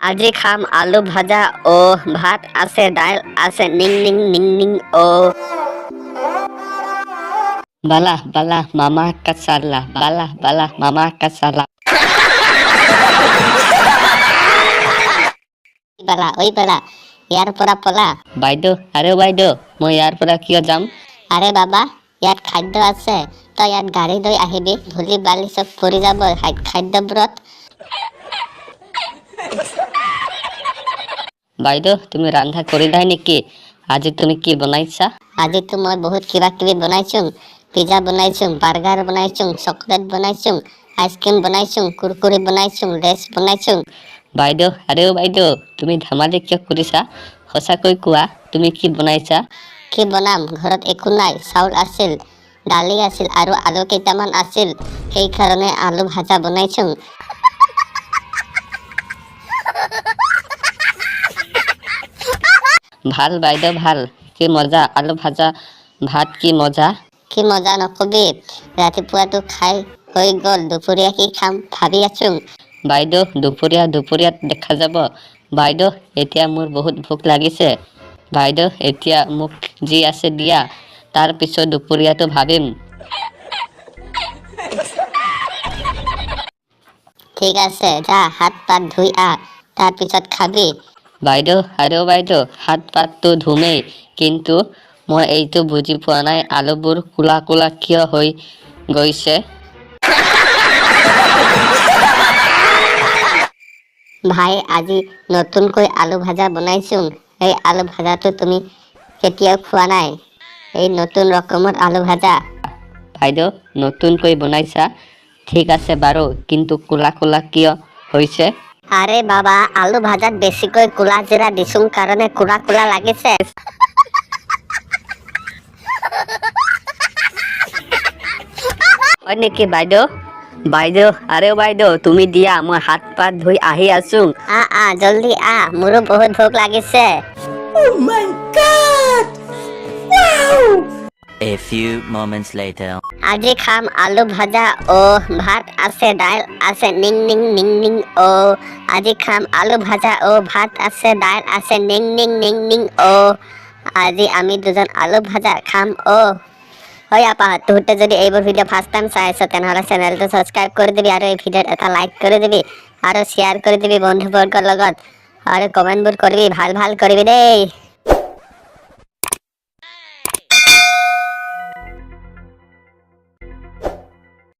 আজি খাম আলু ভাজা ও ভাত আছে ডাল আছে নিং নিং নিং নিং ও balah balah mama kasalah balah balah mama kasalah বালা ওই বালা ইয়াৰ পৰা পলা বাইদেউ আৰে বাইদেউ মই ইয়াৰ পৰা কিয় যাম আৰে বাবা ইয়াত খাদ্য আছে তই ইয়াত গাড়ী লৈ আহিবি ধূলি বালি চব পৰি যাব খাদ্যবোৰত বাইদেউ তুমি ৰান্ধা কৰিলাই নেকি আজি তুমি কি বনাইছা আজিতো মই বহুত কিবা কিবি বনাইছো পিজ্জা বনাইছো বাৰ্গাৰ বনাইছো চকলেট বনাইছো আইচক্ৰীম বনাইছো কুৰকুৰি বনাইছো লেছ বনাইছো বাইদেউ আৰে বাইদেউ তুমি ধেমালি কিয় কৰিছা সঁচাকৈ কোৱা তুমি কি বনাইছা কি বনাম ঘৰত একো নাই চাউল আছিল দালি আছিল আৰু আলু কেইটামান আছিল সেইকাৰণে আলু ভাজা বনাইছো ভাল বাইদেউ ভাল কি মজা আলু ভাজা ভাত কি মজা নকবি ৰাতিপুৱাটো খাই হৈ গ'ল দুপৰীয়া কি খাম ভাবি আছো বাইদেউ দুপৰীয়াত দেখা যাব বাইদেউ এতিয়া মোৰ বহুত ভোক লাগিছে বাইদেউ এতিয়া মোক যি আছে দিয়া তাৰ পিছত দুপৰীয়াটো ভাবিম ঠিক আছে যা হাত পাত ধুই তাৰ পিছত খাবি বাইদেউ আৰে বাইদেউ হাত পাতটো ধুমেই কিন্তু মই এইটো বুজি পোৱা নাই আলুবোৰ কোলা কোলা কিয় হৈ গৈছে ভাই আজি নতুনকৈ আলু ভাজা বনাইছো এই আলু ভাজাটো তুমি কেতিয়াও খোৱা নাই এই নতুন ৰকমৰ আলু ভাজা বাইদেউ নতুনকৈ বনাইছা ঠিক আছে বাৰু কিন্তু কোলা কোলা কিয় হৈছে আৰে বাবা আলু ভাজাত বেছিকৈ কোলা জিৰা দিছো কাৰণে কোলা কোলা লাগিছে হয় নেকি বাইদেউ আৰে বাইদেউ তুমি দিয়া মই হাত পাত ধুই আহি আছো জলদি মোৰো বহুত ভোক লাগিছে Oh my god! Wow! A few moments later. আজি খাম আলু ভাজা ও ভাত আছে ডাল আছে নিং নিং নিং নিং ও আজি খাম আলু ভাজা ও ভাত আছে ডাল আছে নিং নিং নিং নিং ও আজি আমি দুজন আলু ভাজা খাম ও হয় আপা তুহতে যদি এইবোৰ ভিডিঅ' ফাৰ্ষ্ট টাইম চাই আছ তেনেহ'লে চেনেলটো ছাবস্ক্ৰাইব কৰি দিবি আৰু এই ভিডিঅ'ত এটা লাইক কৰি দিবি আৰু শ্বেয়াৰ কৰি দিবি বন্ধুবৰ্গৰ লগত আৰু কমেণ্টবোৰ কৰিবি ভাল ভাল কৰিবি দেই